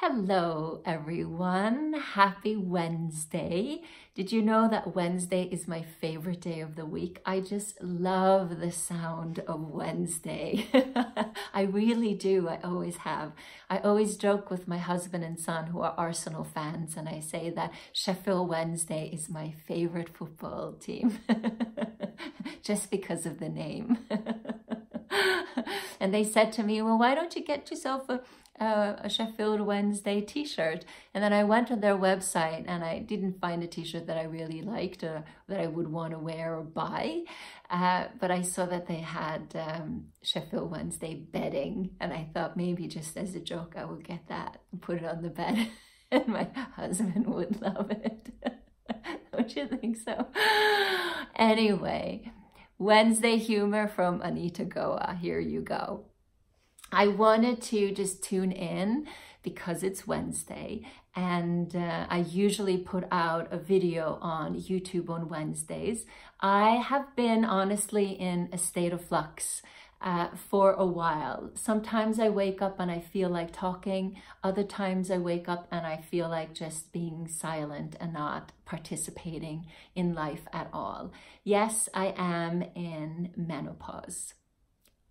Hello everyone, happy Wednesday. Did you know that Wednesday is my favorite day of the week? I just love the sound of Wednesday. I really do, I always have. I always joke with my husband and son who are Arsenal fans, and I say that Sheffield Wednesday is my favorite football team, just because of the name. And they said to me, well, why don't you get yourself a Sheffield Wednesday t-shirt? And then I went on their website and I didn't find a t-shirt that I really liked or that I would want to wear or buy. But I saw that they had Sheffield Wednesday bedding, and I thought maybe just as a joke I would get that and put it on the bed and my husband would love it. Don't you think so? Anyway, Wednesday humor from Anita Goa. Here you go. I wanted to just tune in because it's Wednesday, and I usually put out a video on YouTube on Wednesdays. I have been honestly in a state of flux for a while. Sometimes I wake up and I feel like talking. Other times I wake up and I feel like just being silent and not participating in life at all. Yes, I am in menopause.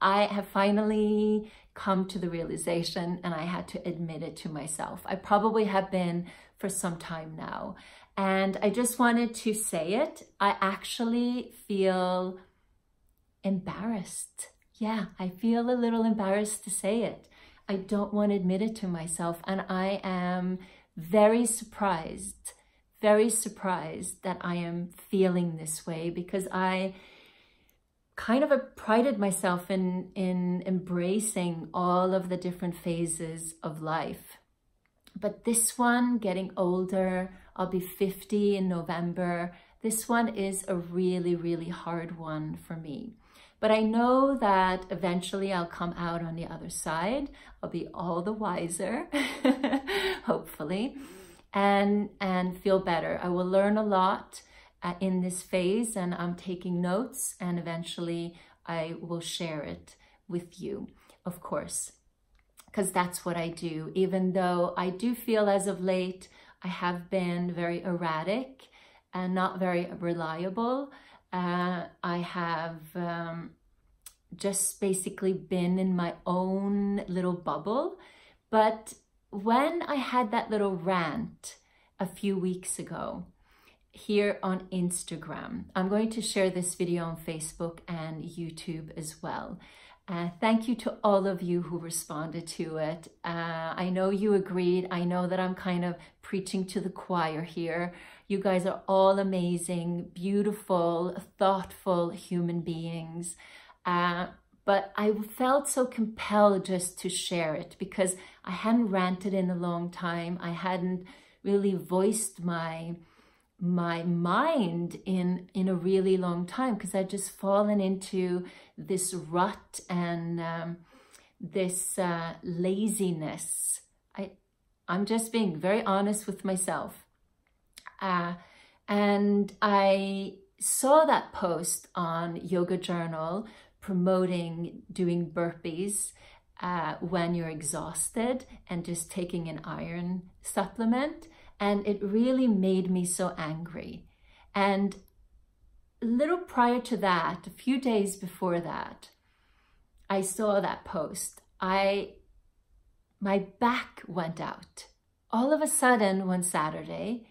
I have finally come to the realization, and I had to admit it to myself. I probably have been for some time now, and I just wanted to say it. I actually feel embarrassed. Yeah, I feel a little embarrassed to say it. I don't want to admit it to myself, and I am very surprised that I am feeling this way, because I kind of prided myself in embracing all of the different phases of life. But this one, getting older, I'll be 50 in November, this one is a really, really hard one for me. But I know that eventually I'll come out on the other side. I'll be all the wiser, hopefully, and feel better. I will learn a lot in this phase, and I'm taking notes, and eventually I will share it with you, of course, because that's what I do. Even though I do feel as of late I have been very erratic and not very reliable. I have just basically been in my own little bubble. But when I had that little rant a few weeks ago here on Instagram, I'm going to share this video on Facebook and YouTube as well. Thank you to all of you who responded to it. I know you agreed. I know that I'm kind of preaching to the choir here. You guys are all amazing, beautiful, thoughtful human beings. But I felt so compelled just to share it because I hadn't ranted in a long time. I hadn't really voiced my mind in a really long time, because I'd just fallen into this rut and this laziness. I'm just being very honest with myself. And I saw that post on Yoga Journal promoting doing burpees when you're exhausted and just taking an iron supplement. And it really made me so angry. And a little prior to that, a few days before that, I saw that post. My back went out. All of a sudden, one Saturday,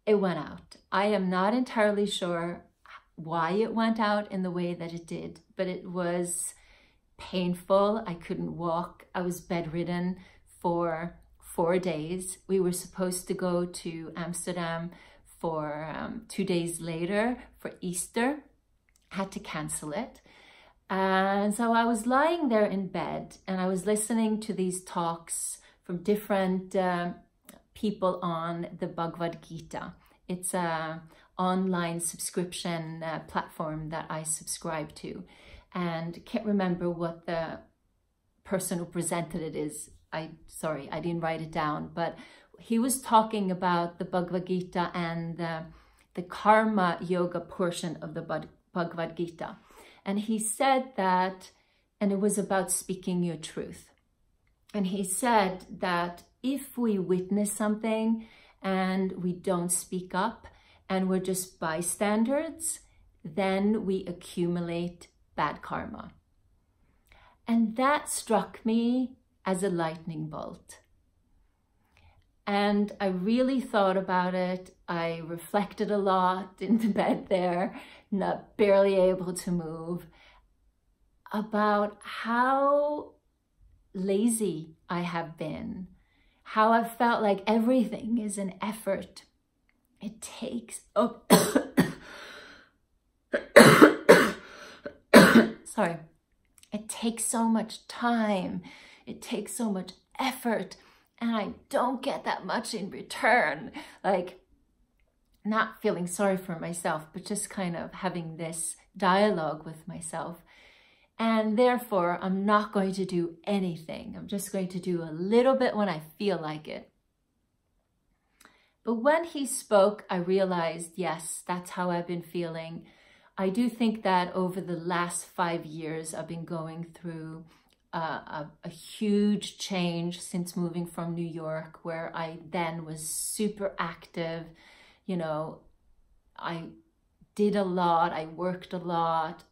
it went out. I am not entirely sure why it went out in the way that it did, but it was painful. I couldn't walk. I was bedridden for 4 days. We were supposed to go to Amsterdam for 2 days later for Easter. Had to cancel it. And so I was lying there in bed and I was listening to these talks from different people on the Bhagavad Gita. It's an online subscription platform that I subscribe to. And can't remember what the person who presented it is. Sorry, I didn't write it down, but he was talking about the Bhagavad Gita and the karma yoga portion of the Bhagavad Gita. And he said that, and it was about speaking your truth. And he said that if we witness something and we don't speak up and we're just bystanders, then we accumulate bad karma. And that struck me as a lightning bolt. And I really thought about it. I reflected a lot in the bed there, barely able to move, about how lazy I have been, how I felt like everything is an effort. It takes, sorry, it takes so much time, it takes so much effort, and I don't get that much in return. Like, not feeling sorry for myself, but just kind of having this dialogue with myself. And therefore, I'm not going to do anything. I'm just going to do a little bit when I feel like it. But when he spoke, I realized, yes, that's how I've been feeling. I do think that over the last 5 years, I've been going through a huge change since moving from New York, where I then was super active. You know, I did a lot, I worked a lot,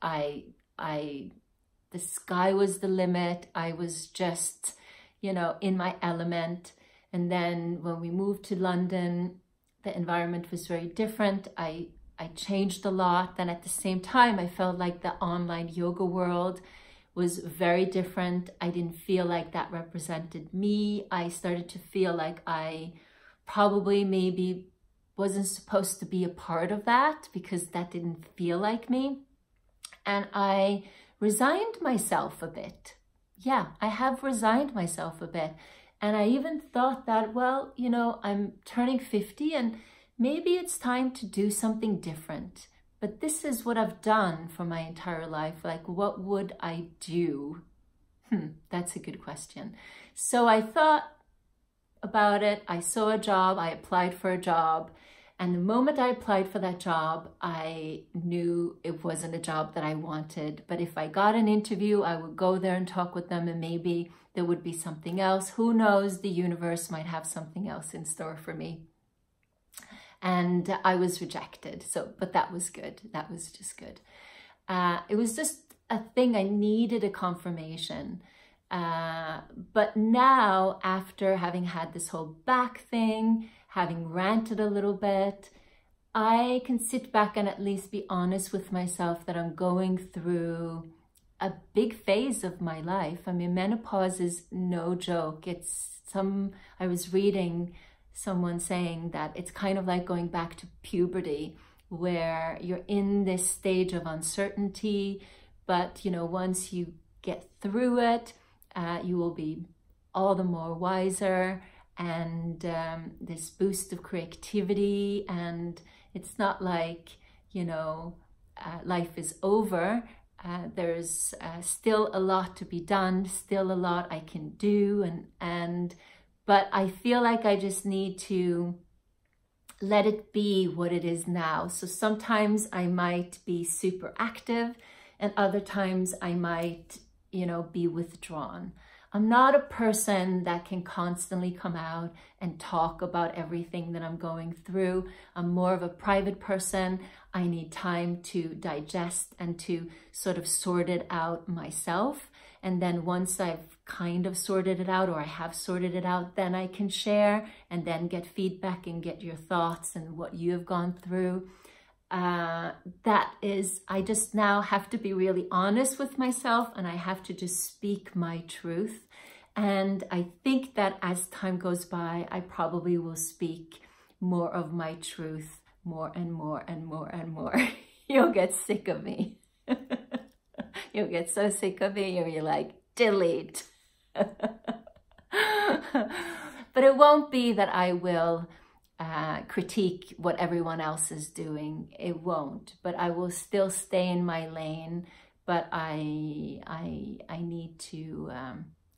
the sky was the limit. I was just, you know, in my element. And then when we moved to London, the environment was very different. I changed a lot. Then at the same time, I felt like the online yoga world was very different. I didn't feel like that represented me. I started to feel like I probably maybe wasn't supposed to be a part of that because that didn't feel like me. And I resigned myself a bit. Yeah, I have resigned myself a bit. And I even thought that, well, you know, I'm turning 50 and maybe it's time to do something different. But this is what I've done for my entire life. Like, what would I do? That's a good question. So I thought about it. I saw a job. I applied for a job. And the moment I applied for that job, I knew it wasn't a job that I wanted. But if I got an interview, I would go there and talk with them, and maybe there would be something else. Who knows? The universe might have something else in store for me. And I was rejected. But that was good. That was just good. It was just a thing. I needed a confirmation. But now, after having had this whole back thing, having ranted a little bit, I can sit back and at least be honest with myself that I'm going through a big phase of my life. I mean, menopause is no joke. I was reading someone saying that it's kind of like going back to puberty, where you're in this stage of uncertainty, but you know, once you get through it, you will be all the more wiser, and this boost of creativity. And it's not like, you know, life is over. There's still a lot to be done, still a lot I can do, but I feel like I just need to let it be what it is now. So sometimes I might be super active, and other times I might, you know, be withdrawn. I'm not a person that can constantly come out and talk about everything that I'm going through. I'm more of a private person. I need time to digest and to sort of sort it out myself. And then once I've kind of sorted it out, or I have sorted it out, then I can share and then get feedback and get your thoughts and what you have gone through. I just now have to be really honest with myself, and I have to just speak my truth. And I think that as time goes by, I probably will speak more of my truth, more and more and more and more. You'll get sick of me. You'll get so sick of me, or you're like, delete. But it won't be that I will critique what everyone else is doing. It won't, but I will still stay in my lane. But I need to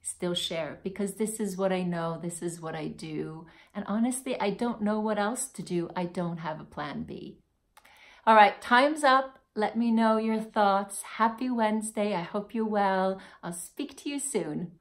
still share, because this is what I know, this is what I do. And honestly, I don't know what else to do. I don't have a plan B. All right, time's up. Let me know your thoughts. Happy Wednesday. I hope you're well. I'll speak to you soon.